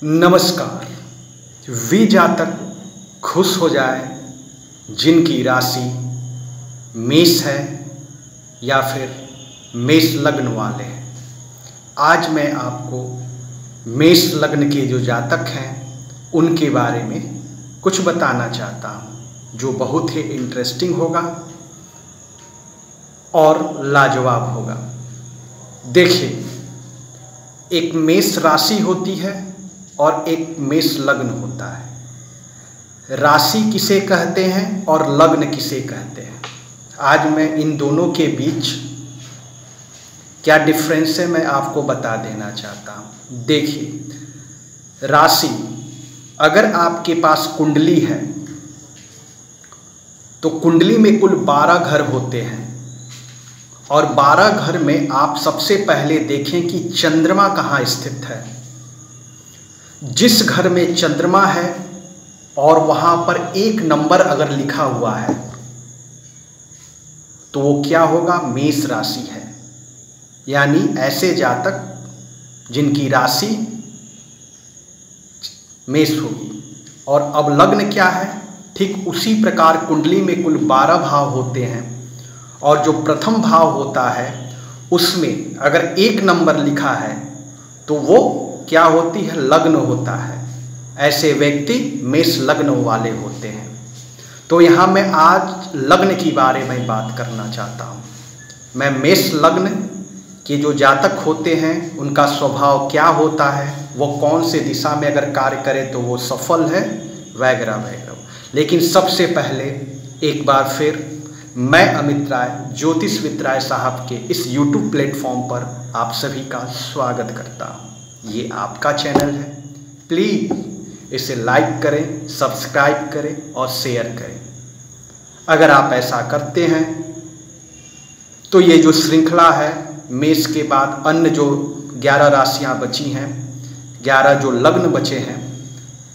नमस्कार। वी जातक खुश हो जाए जिनकी राशि मेष है या फिर मेष लग्न वाले हैं। आज मैं आपको मेष लग्न के जो जातक हैं उनके बारे में कुछ बताना चाहता हूँ जो बहुत ही इंटरेस्टिंग होगा और लाजवाब होगा। देखिए, एक मेष राशि होती है और एक मेष लग्न होता है। राशि किसे कहते हैं और लग्न किसे कहते हैं, आज मैं इन दोनों के बीच क्या डिफरेंस है मैं आपको बता देना चाहता हूँ। देखिए, राशि अगर आपके पास कुंडली है तो कुंडली में कुल 12 घर होते हैं और 12 घर में आप सबसे पहले देखें कि चंद्रमा कहाँ स्थित है। जिस घर में चंद्रमा है और वहाँ पर 1 नंबर अगर लिखा हुआ है तो वो क्या होगा, मेष राशि है। यानी ऐसे जातक जिनकी राशि मेष होगी। और अब लग्न क्या है, ठीक उसी प्रकार कुंडली में कुल 12 भाव होते हैं और जो प्रथम भाव होता है उसमें अगर 1 नंबर लिखा है तो वो क्या होती है, लग्न होता है। ऐसे व्यक्ति मेष लग्न वाले होते हैं। तो यहाँ मैं आज लग्न की बारे में बात करना चाहता हूँ। मैं मेष लग्न के जो जातक होते हैं उनका स्वभाव क्या होता है, वो कौन से दिशा में अगर कार्य करे तो वो सफल है, वगैरह वगैरह। लेकिन सबसे पहले एक बार फिर मैं अमित राय, ज्योतिष विद्राय साहब के इस YouTube प्लेटफॉर्म पर आप सभी का स्वागत करता हूँ। ये आपका चैनल है, प्लीज़ इसे लाइक करें, सब्सक्राइब करें और शेयर करें। अगर आप ऐसा करते हैं तो ये जो श्रृंखला है, मेष के बाद अन्य जो 11 राशियां बची हैं, 11 जो लग्न बचे हैं,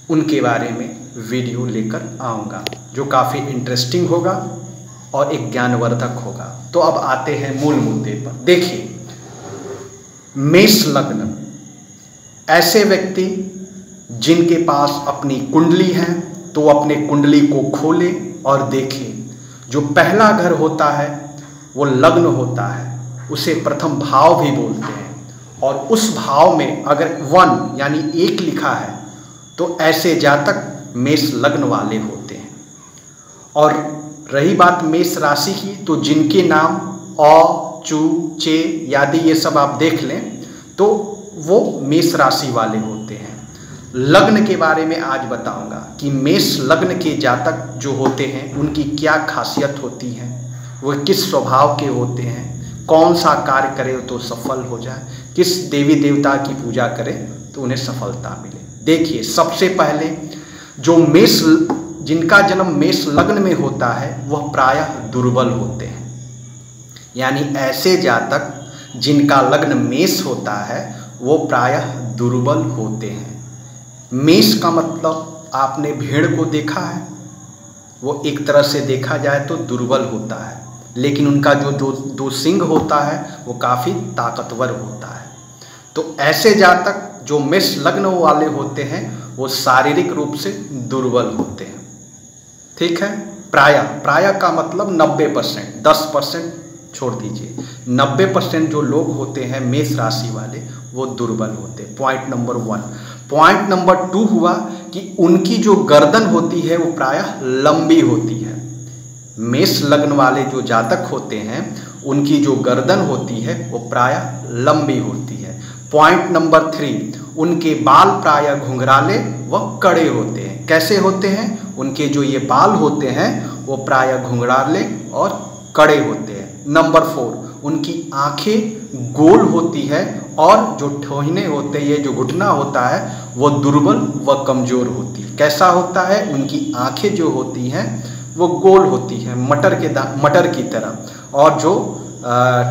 उनके बारे में वीडियो लेकर आऊँगा जो काफ़ी इंटरेस्टिंग होगा और एक ज्ञानवर्धक होगा। तो अब आते हैं मूल मुद्दे पर। देखिए, मेष लग्न ऐसे व्यक्ति जिनके पास अपनी कुंडली है तो अपने कुंडली को खोले और देखें। जो पहला घर होता है वो लग्न होता है, उसे प्रथम भाव भी बोलते हैं। और उस भाव में अगर 1 यानी 1 लिखा है तो ऐसे जातक मेष लग्न वाले होते हैं। और रही बात मेष राशि की, तो जिनके नाम अ, चू, चे आदि ये सब आप देख लें तो वो मेष राशि वाले होते हैं। लग्न के बारे में आज बताऊंगा कि मेष लग्न के जातक जो होते हैं उनकी क्या खासियत होती है, वो किस स्वभाव के होते हैं, कौन सा कार्य करे तो सफल हो जाए, किस देवी देवता की पूजा करें तो उन्हें सफलता मिले। देखिए, सबसे पहले जो मेष जिनका जन्म मेष लग्न में होता है वह प्रायः दुर्बल होते हैं। यानी ऐसे जातक जिनका लग्न मेष होता है वो प्रायः दुर्बल होते हैं। मेष का मतलब आपने भेड़ को देखा है, वो एक तरह से देखा जाए तो दुर्बल होता है, लेकिन उनका जो दो सींग होता है वो काफ़ी ताकतवर होता है। तो ऐसे जातक जो मेष लग्न वाले होते हैं वो शारीरिक रूप से दुर्बल होते हैं। ठीक है, प्रायः का मतलब 90%, 10% छोड़ दीजिए, 90% जो लोग होते हैं मेष राशि वाले वो दुर्बल होते हैं। Point number 1। पॉइंट नंबर 2 हुआ कि उनकी जो गर्दन होती है वो प्रायः लंबी होती है। मेष लग्न वाले जो जातक होते हैं उनकी जो गर्दन होती है वो प्रायः लंबी होती है। पॉइंट नंबर 3, उनके बाल प्रायः घुंघराले व कड़े होते हैं। कैसे होते हैं, उनके जो ये बाल होते हैं वो प्रायः घुंघराले और कड़े होते हैं। नंबर 4, उनकी आंखें गोल होती है और जो ठोहने होते हैं, ये जो घुटना होता है वो दुर्बल व कमज़ोर होती है। कैसा होता है, उनकी आंखें जो होती हैं वो गोल होती हैं मटर की तरह, और जो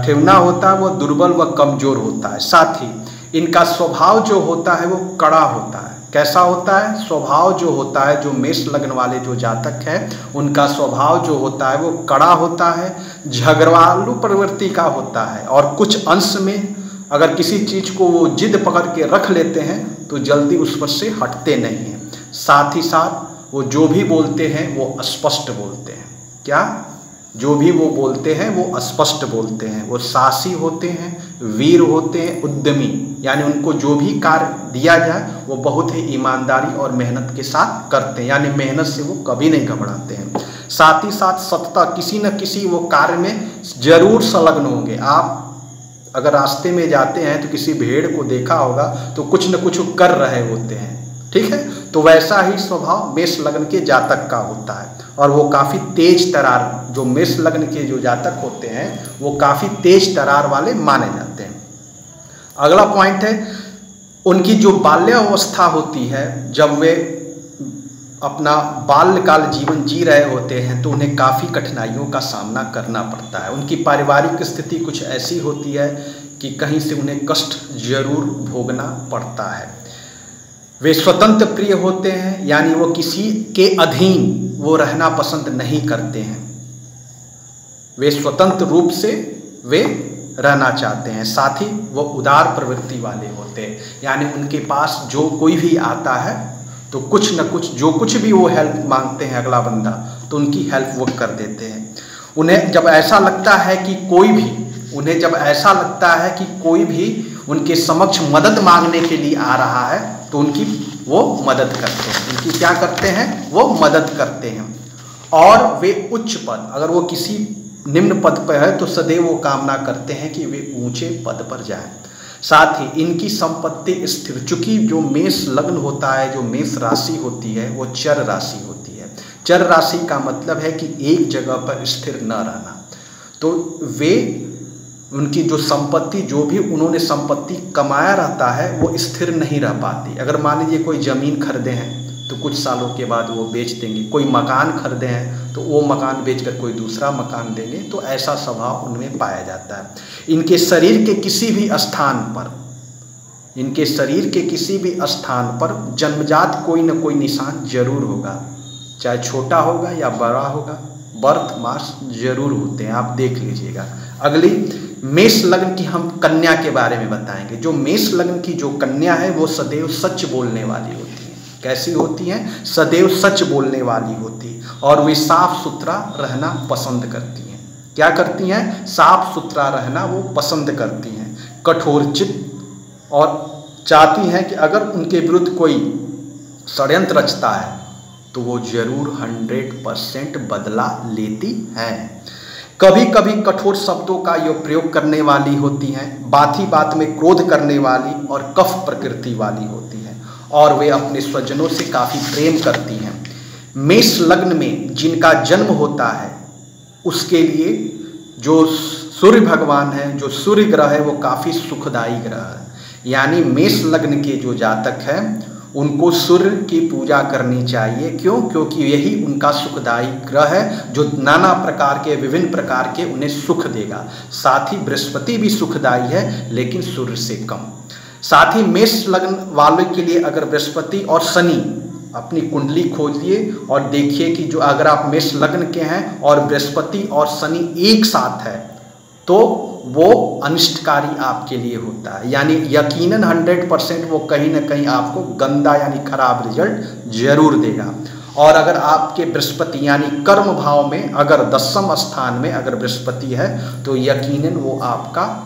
ठेवना होता है वो दुर्बल व कमज़ोर होता है। साथ ही इनका स्वभाव जो होता है वो कड़ा होता है। कैसा होता है, स्वभाव जो होता है, जो मेष लग्न वाले जो जातक है उनका स्वभाव जो होता है वो कड़ा होता है, झगड़ालू प्रवृत्ति का होता है और कुछ अंश में अगर किसी चीज़ को वो जिद पकड़ के रख लेते हैं तो जल्दी उस पर से हटते नहीं हैं। साथ ही साथ वो जो भी बोलते हैं वो स्पष्ट बोलते हैं। क्या? जो भी वो बोलते हैं वो स्पष्ट बोलते हैं। वो साहसी होते हैं, वीर होते हैं, उद्यमी, यानी उनको जो भी कार्य दिया जाए वो बहुत ही ईमानदारी और मेहनत के साथ करते हैं, यानी मेहनत से वो कभी नहीं घबराते हैं। साथ ही साथ सतता, किसी न किसी वो कार्य में जरूर संलग्न होंगे। आप अगर रास्ते में जाते हैं तो किसी भेड़ को देखा होगा तो कुछ न कुछ कर रहे होते हैं, ठीक है। तो वैसा ही स्वभाव मेष लग्न के जातक का होता है और वो काफ़ी तेज तरार, जो मेष लग्न के जो जातक होते हैं वो काफ़ी तेज तरार वाले माने जाते हैं। अगला पॉइंट है उनकी जो बाल्यावस्था होती है, जब वे अपना बाल्यकाल जीवन जी रहे होते हैं तो उन्हें काफ़ी कठिनाइयों का सामना करना पड़ता है। उनकी पारिवारिक स्थिति कुछ ऐसी होती है कि कहीं से उन्हें कष्ट जरूर भोगना पड़ता है। वे स्वतंत्र प्रिय होते हैं, यानी वो किसी के अधीन वो रहना पसंद नहीं करते हैं। वे स्वतंत्र रूप से वे रहना चाहते हैं। साथ ही वो उदार प्रवृत्ति वाले होते हैं, यानी उनके पास जो कोई भी आता है तो कुछ न कुछ, जो कुछ भी वो हेल्प मांगते हैं अगला बंदा, तो उनकी हेल्प वो कर देते हैं। उन्हें जब ऐसा लगता है कि कोई भी उनके समक्ष मदद मांगने के लिए आ रहा है तो उनकी वो मदद करते हैं। उनकी क्या करते हैं? वो मदद करते हैं। और वे उच्च पद, अगर वो किसी निम्न पद पर है तो सदैव वो कामना करते हैं कि वे ऊंचे पद पर जाएं। साथ ही इनकी संपत्ति स्थिर, चूंकि जो मेष लग्न होता है, जो मेष राशि होती है वो चर राशि होती है। चर राशि का मतलब है कि एक जगह पर स्थिर न रहना। तो वे, उनकी जो संपत्ति, जो भी उन्होंने संपत्ति कमाया रहता है वो स्थिर नहीं रह पाती। अगर मान लीजिए कोई ज़मीन खरीदे हैं तो कुछ सालों के बाद वो बेच देंगे, कोई मकान खरीदे हैं तो वो मकान बेचकर कोई दूसरा मकान देंगे। तो ऐसा स्वभाव उनमें पाया जाता है। इनके शरीर के किसी भी स्थान पर जन्मजात कोई न कोई निशान जरूर होगा, चाहे छोटा होगा या बड़ा होगा, बर्थ मार्क्स जरूर होते हैं, आप देख लीजिएगा। अगली मेष लग्न की हम कन्या के बारे में बताएंगे। जो मेष लग्न की जो कन्या है वो सदैव सच बोलने वाली होती है। कैसी होती हैं? सदैव सच बोलने वाली होती, और वे साफ सुथरा रहना पसंद करती हैं। क्या करती हैं? साफ सुथरा रहना वो पसंद करती हैं। कठोर चित्त, और चाहती हैं कि अगर उनके विरुद्ध कोई षड्यंत्र रचता है तो वो जरूर 100% बदला लेती हैं। कभी कभी कठोर शब्दों का ये प्रयोग करने वाली होती हैं। बात ही बात में क्रोध करने वाली और कफ प्रकृति वाली होती हैं, और वे अपने स्वजनों से काफ़ी प्रेम करती हैं। मेष लग्न में जिनका जन्म होता है उसके लिए जो सूर्य भगवान है, जो सूर्य ग्रह है, वो काफ़ी सुखदायी ग्रह है। यानी मेष लग्न के जो जातक हैं उनको सूर्य की पूजा करनी चाहिए। क्यों? क्योंकि यही उनका सुखदायी ग्रह है जो नाना प्रकार के, विभिन्न प्रकार के उन्हें सुख देगा। साथ ही बृहस्पति भी सुखदायी है लेकिन सूर्य से कम। साथ ही मेष लग्न वालों के लिए अगर बृहस्पति और शनि, अपनी कुंडली खोलिए और देखिए कि जो अगर आप मेष लग्न के हैं और बृहस्पति और शनि एक साथ है तो वो अनिष्टकारी आपके लिए होता है। यानी यकीनन 100% वो कहीं ना कहीं आपको गंदा यानी खराब रिजल्ट जरूर देगा। और अगर आपके बृहस्पति यानी कर्म भाव में, अगर 10वें स्थान में अगर बृहस्पति है तो यकीनन वो आपका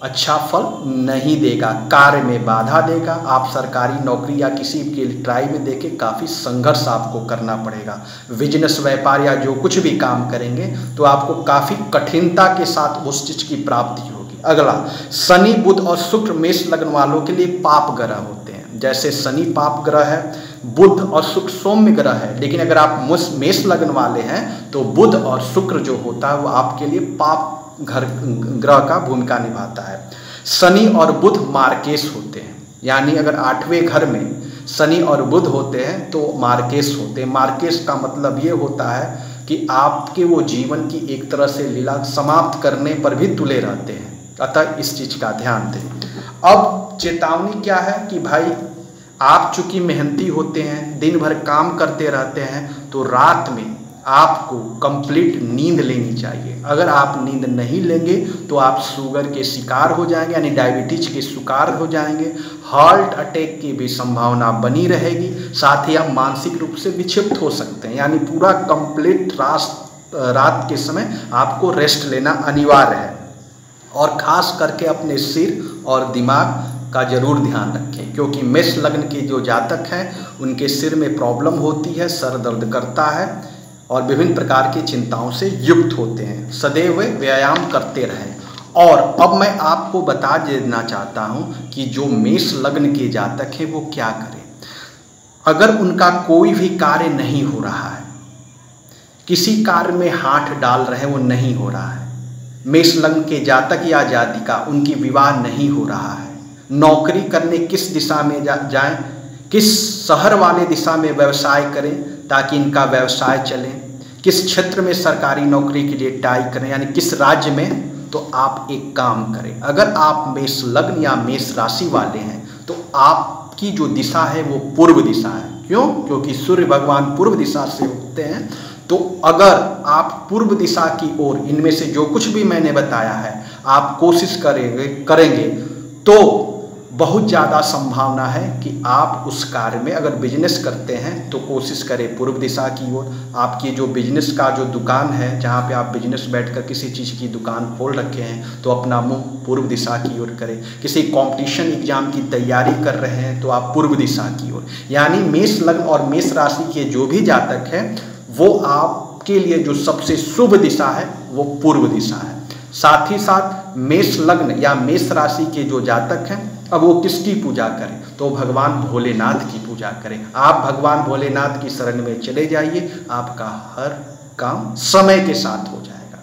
अच्छा फल नहीं देगा, कार्य में बाधा देगा। आप सरकारी नौकरी या किसी के ट्राई में देके काफ़ी संघर्ष आपको करना पड़ेगा। बिजनेस, व्यापार या जो कुछ भी काम करेंगे तो आपको काफ़ी कठिनता के साथ उस चीज़ की प्राप्ति होगी। अगला, शनि, बुध और शुक्र मेष लग्न वालों के लिए पाप ग्रह होते हैं। जैसे शनि पाप ग्रह है, बुध और शुक्र सौम्य ग्रह है, लेकिन अगर आप मेष लग्न वाले हैं तो बुध और शुक्र जो होता है वो आपके लिए पाप ग्रह का भूमिका निभाता है। शनि और बुध मार्केश होते हैं, यानी अगर 8वें घर में शनि और बुध होते हैं तो मार्केश होते हैं। मार्केश का मतलब ये होता है कि आपके वो जीवन की एक तरह से लीला समाप्त करने पर भी तुले रहते हैं। अतः इस चीज़ का ध्यान दें। अब चेतावनी क्या है कि भाई आप चूंकि मेहनती होते हैं, दिन भर काम करते रहते हैं, तो रात में आपको कंप्लीट नींद लेनी चाहिए। अगर आप नींद नहीं लेंगे तो आप शुगर के शिकार हो जाएंगे, यानी डायबिटीज के शिकार हो जाएंगे, हार्ट अटैक की भी संभावना बनी रहेगी, साथ ही आप मानसिक रूप से विक्षिप्त हो सकते हैं। यानी पूरा कंप्लीट रात के समय आपको रेस्ट लेना अनिवार्य है। और ख़ास करके अपने सिर और दिमाग का जरूर ध्यान रखें, क्योंकि मेष लग्न के जो जातक हैं उनके सिर में प्रॉब्लम होती है, सर दर्द करता है और विभिन्न प्रकार की चिंताओं से युक्त होते हैं। सदैव व्यायाम करते रहें। और अब मैं आपको बता देना चाहता हूँ कि जो मेष लग्न के जातक हैं वो क्या करें। अगर उनका कोई भी कार्य नहीं हो रहा है, किसी कार्य में हाथ डाल रहे हैं वो नहीं हो रहा है, मेष लग्न के जातक या जातिका उनकी विवाह नहीं हो रहा है, नौकरी करने किस दिशा में जाएं, किस शहर वाले दिशा में व्यवसाय करें ताकि इनका व्यवसाय चले, किस क्षेत्र में सरकारी नौकरी के लिए ट्राई करें, यानी किस राज्य में, तो आप एक काम करें। अगर आप मेष लग्न या मेष राशि वाले हैं तो आपकी जो दिशा है वो पूर्व दिशा है। क्यों? क्योंकि सूर्य भगवान पूर्व दिशा से उगते हैं। तो अगर आप पूर्व दिशा की ओर इनमें से जो कुछ भी मैंने बताया है आप कोशिश करेंगे तो बहुत ज़्यादा संभावना है कि आप उस कार्य में, अगर बिजनेस करते हैं तो कोशिश करें पूर्व दिशा की ओर। आपकी जो बिजनेस का जो दुकान है, जहाँ पे आप बिजनेस बैठकर किसी चीज़ की दुकान खोल रखे हैं, तो अपना मुंह पूर्व दिशा की ओर करें। किसी कंपटीशन एग्जाम की तैयारी कर रहे हैं तो आप पूर्व दिशा की ओर। यानी मेष लग्न और मेष राशि के जो भी जातक हैं वो आपके लिए जो सबसे शुभ दिशा है वो पूर्व दिशा है। साथ ही साथ मेष लग्न या मेष राशि के जो जातक हैं, अब वो किसकी पूजा करें, तो भगवान भोलेनाथ की पूजा करें। आप भगवान भोलेनाथ की शरण में चले जाइए, आपका हर काम समय के साथ हो जाएगा।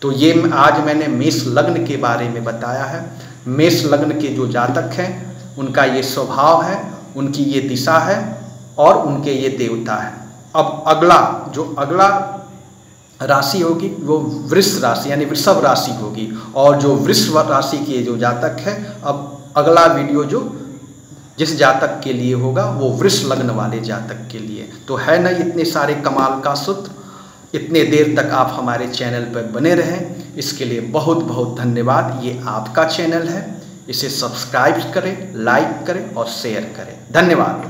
तो ये आज मैंने मेष लग्न के बारे में बताया है। मेष लग्न के जो जातक हैं उनका ये स्वभाव है, उनकी ये दिशा है और उनके ये देवता है। अब अगला राशि होगी वो वृष राशि यानी वृषभ राशि होगी। और जो वृषभ राशि के जो जातक है, अब अगला वीडियो जो जिस जातक के लिए होगा वो वृष लग्न वाले जातक के लिए। तो है ना इतने सारे कमाल का सूत्र। इतने देर तक आप हमारे चैनल पर बने रहें, इसके लिए बहुत बहुत धन्यवाद। ये आपका चैनल है, इसे सब्सक्राइब करें, लाइक करें और शेयर करें। धन्यवाद।